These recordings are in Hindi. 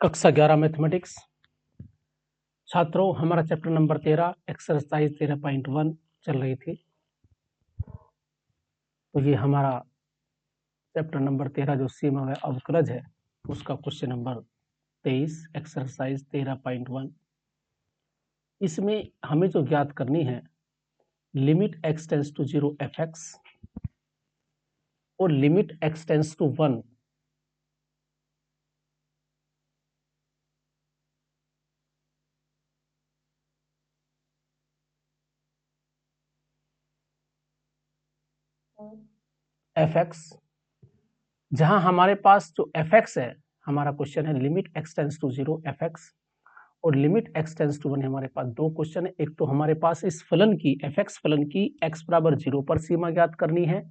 कक्षा 11 मैथमेटिक्स छात्रों, हमारा चैप्टर नंबर 13 एक्सरसाइज 13.1 चल रही थी। तो ये हमारा चैप्टर नंबर 13 जो सीमा व अवकलज है उसका क्वेश्चन नंबर 23 एक्सरसाइज 13.1। इसमें हमें जो ज्ञात करनी है limit x tends to 0 fx और limit x tends to 1 fx, जहां हमारे पास जो fx है, हमारा क्वेश्चन है limit x tends to 0 fx और लिमिट x टेंस टू 1। हमारे पास दो क्वेश्चन है। एक तो हमारे पास इस फलन की fx फलन की x बराबर 0 पर सीमा ज्ञात करनी है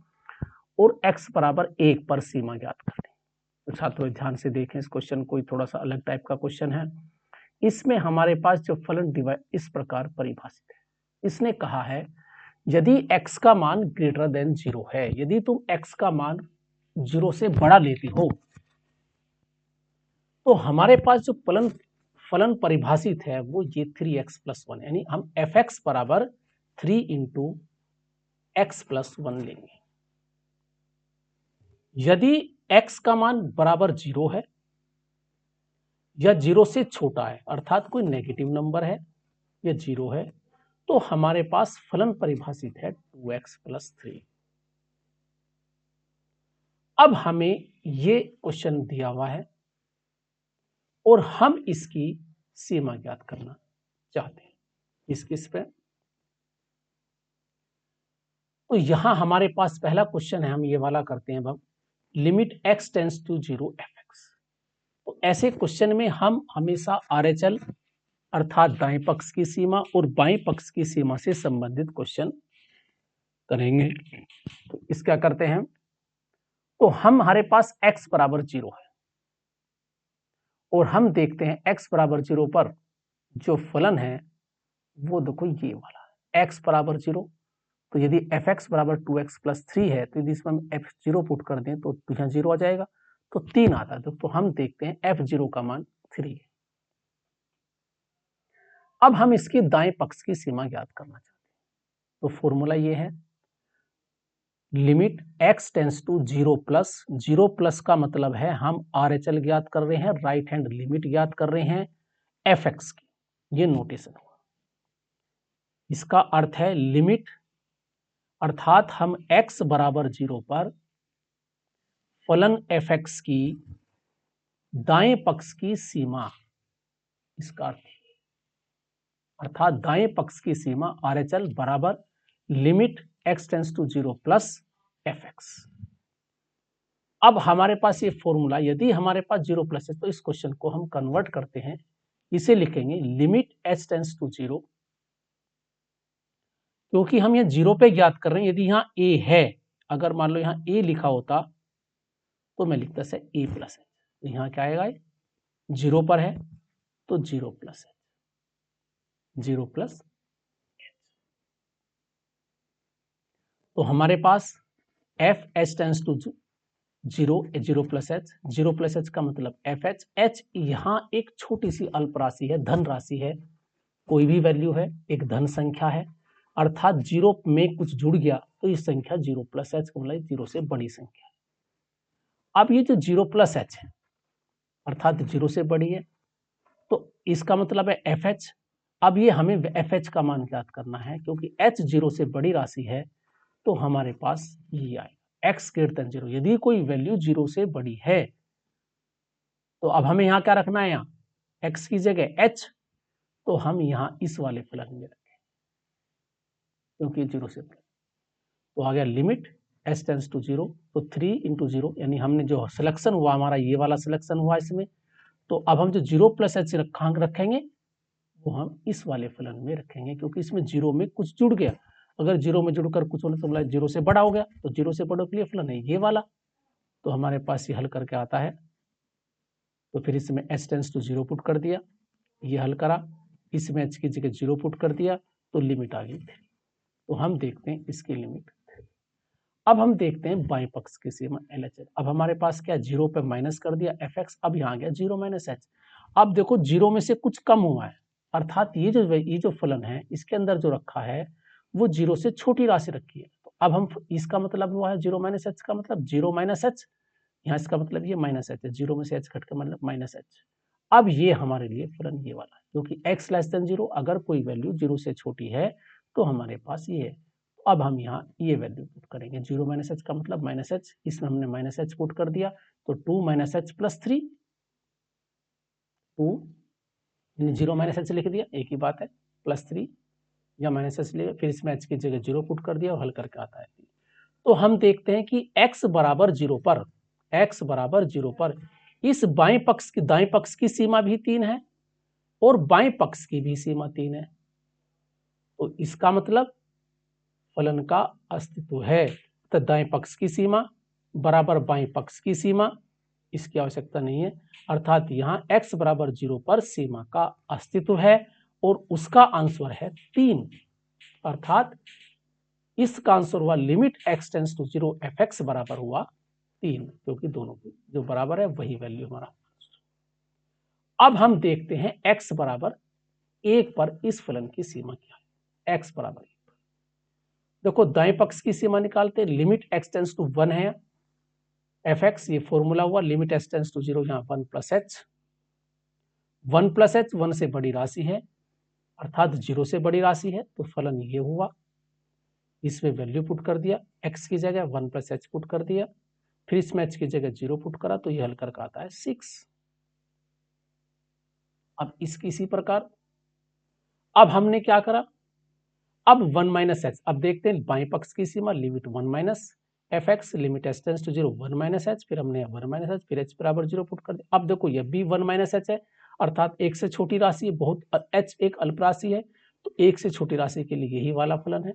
और x बराबर 1 पर सीमा ज्ञात करनी है। तो छात्रों ध्यान से देखें, इस क्वेश्चन कोई थोड़ा सा अलग टाइप का क्वेश्चन है। इसमें हमारे पास जो फलन डिवाइड इस प्रकार परिभाषित है। इसने कहा है यदि x का मान ग्रेटर देन 0 है, यदि तुम x का मान 0 से बड़ा लेते हो तो हमारे पास जो फलन परिभाषित है वो ये 3x + 1, यानी हम fx बराबर 3 इंटू x + 1 लेंगे। यदि x का मान बराबर 0 है या 0 से छोटा है, अर्थात कोई नेगेटिव नंबर है या 0 है, तो हमारे पास फलन परिभाषित है 2x + 3। अब हमें ये क्वेश्चन दिया हुआ है और हम इसकी सीमा ज्ञात करना चाहते हैं। किस पे? तो यहां हमारे पास पहला क्वेश्चन है, हम ये वाला करते हैं। अब limit x tends to 0 fx। तो ऐसे क्वेश्चन में हम हमेशा RHL अर्थात दाएं पक्ष की सीमा और बाएं पक्ष की सीमा से संबंधित क्वेश्चन करेंगे। तो इस क्या करते हैं, तो हमारे पास x बराबर 0 है और हम देखते हैं x बराबर 0 पर जो फलन है वो देखो ये वाला है, x बराबर 0। तो यदि fx बराबर 2x + 3 है तो यदि इसमें हम f0 पुट कर दें तो यहाँ 0 आ जाएगा, तो 3 आता है। तो हम देखते हैं f0 का मान 3 है। अब हम इसके दाएं पक्ष की सीमा ज्ञात करना चाहते हैं। तो फॉर्मूला ये है limit x tends to 0 plus, 0 plus का मतलब है हम RHL ज्ञात कर रहे हैं, राइट हैंड लिमिट ज्ञात कर रहे हैं fx की। ये नोटेशन हुआ। इसका अर्थ है लिमिट अर्थात हम x बराबर 0 पर फलन fx की दाएं पक्ष की सीमा, इसका अर्थ अर्थात दाएं पक्ष की सीमा RHL बराबर limit x tends to 0 plus fx। अब हमारे पास ये फॉर्मूला, यदि हमारे पास 0 प्लस है तो इस क्वेश्चन को हम कन्वर्ट करते हैं, इसे लिखेंगे लिमिट h टेंस टू 0, क्योंकि हम ये 0 पे ज्ञात कर रहे हैं। यदि यहाँ a है, अगर मान लो यहाँ a लिखा होता तो मैं लिखता से a प्लस है, तो यहाँ क्या आएगा, 0 पर है तो 0 प्लस है, 0 प्लस। तो हमारे पास f h tends to 0, 0 plus h, 0 plus h का मतलब fh। h यहाँ एक छोटी सी अल्प राशि है, धन राशि है, कोई भी वैल्यू है, एक धन संख्या है, अर्थात 0 में कुछ जुड़ गया तो ये संख्या 0 प्लस h का मतलब 0 से बड़ी संख्या है। अब ये जो 0 प्लस h है अर्थात 0 से बड़ी है, तो इसका मतलब है fh। अब ये हमें fh का मान ज्ञात करना है, क्योंकि h 0 से बड़ी राशि है तो हमारे पास ये आएगा x ग्रेटर देन 0। यदि कोई वैल्यू 0 से बड़ी है तो अब हमें यहाँ क्या रखना है, यहाँ x की जगह h, तो हम यहाँ इस वाले फलन में रखें क्योंकि 0 से बड़ा। तो आ गया लिमिट h टेंस टू 0, तो 3 इंटू 0, यानी हमने जो सिलेक्शन हुआ हमारा ये वाला सिलेक्शन हुआ इसमें। तो अब हम जो 0 प्लस h रखेंगे वो हम इस वाले फलन में रखेंगे, क्योंकि इसमें 0 में कुछ जुड़ गया। अगर 0 में जुड़कर कुछ होने तो मतलब 0 से बड़ा हो गया, तो 0 से बड़े के लिए फलन है ये वाला। तो हमारे पास ये हल करके आता है, तो फिर इसमें h टेंस टू 0 पुट कर दिया, ये हल करा, इसमें h की जगह 0 पुट कर दिया, तो लिमिट आ गई 3। तो हम देखते हैं इसकी लिमिट। अब हम देखते हैं बाएं पक्ष की सीमा LHL। अब हमारे पास क्या, 0 पे माइनस कर दिया fx, अब यहाँ आ गया 0 - h। अब देखो जीरो में से कुछ कम हुआ है, अर्थात ये जो फलन है इसके अंदर जो रखा है वो जीरो से छोटी राशि रखी है। तो अब हम इसका मतलब हुआ है जीरो माइनस एच का मतलब जीरो माइनस एच, यहाँ इसका मतलब ये माइनस एच है, जीरो में से एच घट का मतलब माइनस एच। अब ये हमारे लिए फलन ये वाला है, क्योंकि x लेस देन जीरो, अगर कोई वैल्यू जीरो से छोटी है तो हमारे पास ये है। तो अब हम यहाँ ये वैल्यू पुट करेंगे, जीरो माइनस एच का मतलब माइनस एच, इसमें हमने माइनस एच पुट कर दिया, तो two minus h plus three, two zero minus h लिख दिया, एक ही बात है, प्लस थ्री या माइनस एच लिया, फिर इसमें एच की जगह जीरो पुट कर दिया और हल करके आता है। तो हम देखते हैं कि x बराबर जीरो पर, x बराबर जीरो पर इस दाएं पक्ष की सीमा भी 3 है और बाएं पक्ष की भी सीमा 3 है। तो इसका मतलब फलन का अस्तित्व है। तो दाएं पक्ष की सीमा बराबर बाएं पक्ष की सीमा, इसकी आवश्यकता नहीं है, अर्थात यहाँ x बराबर जीरो पर सीमा का अस्तित्व है और उसका आंसर है 3, अर्थात इसका आंसर हुआ limit x tends to zero fx बराबर हुआ 3, क्योंकि दोनों की जो बराबर है वही वैल्यू हमारा। अब हम देखते हैं x बराबर 1 पर इस फलन की सीमा क्या है। x बराबर 1, देखो दाएं पक्ष की सीमा निकालते हैं, लिमिट x टेंड्स टू 1 है fx, ये फॉर्मूला हुआ, limit x tends to zero, यहाँ 1 प्लस एच, 1 प्लस एच 1 से बड़ी राशि है अर्थात जीरो से बड़ी राशि है, तो फलन ये हुआ। इसमें वैल्यू पुट कर दिया, x की जगह 1 प्लस एच पुट कर दिया, फिर इसमें h की जगह जीरो पुट करा, तो ये हल करके आता है 6। अब इसकी इसी प्रकार अब हमने क्या करा, अब 1 माइनस एच, अब देखते हैं बाएं पक्ष की सीमा, limit 1 minus f x, limit h tends to zero 1 minus h, फिर हमने 1 माइनस एच, फिर एच बराबर जीरो पुट कर दिया। अब देखो ये भी 1 माइनस एच है, अर्थात एक से छोटी राशि है, बहुत एच एक अल्प राशि है, तो एक से छोटी राशि के लिए यही वाला फलन है।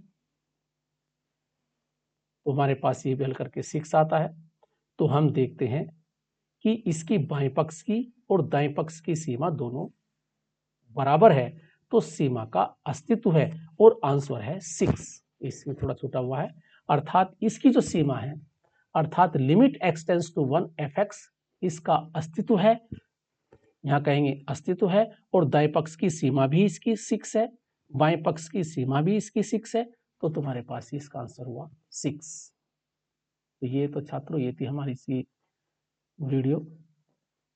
तो हमारे पास ये भी हल करके 6 आता है। तो हम देखते हैं कि इसकी बाएं पक्ष की और दाएं पक्ष की सीमा दोनों बराबर है, तो सीमा का अस्तित्व है और आंसर है 6। इसमें थोड़ा छोटा हुआ है, अर्थात इसकी जो सीमा है, अर्थात limit x tends to 1 fx, इसका अस्तित्व है, यहाँ कहेंगे अस्तित्व है, और दाएं पक्ष की सीमा भी इसकी 6 है, बाएं पक्ष की सीमा भी इसकी 6 है, तो तुम्हारे पास इसका आंसर हुआ 6। तो ये तो छात्रों ये थी हमारी सी वीडियो।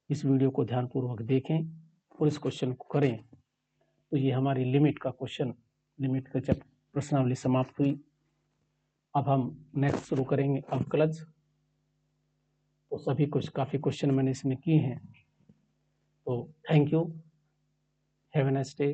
इस वीडियो को ध्यानपूर्वक देखें और इस क्वेश्चन को करें। तो ये हमारी लिमिट का क्वेश्चन, लिमिट का जब प्रश्नावली समाप्त हुई। अब हम नेक्स्ट शुरू करेंगे अवकलज। तो सभी कुछ काफ़ी क्वेश्चन मैंने इसमें किए हैं। तो thank you, have a nice day.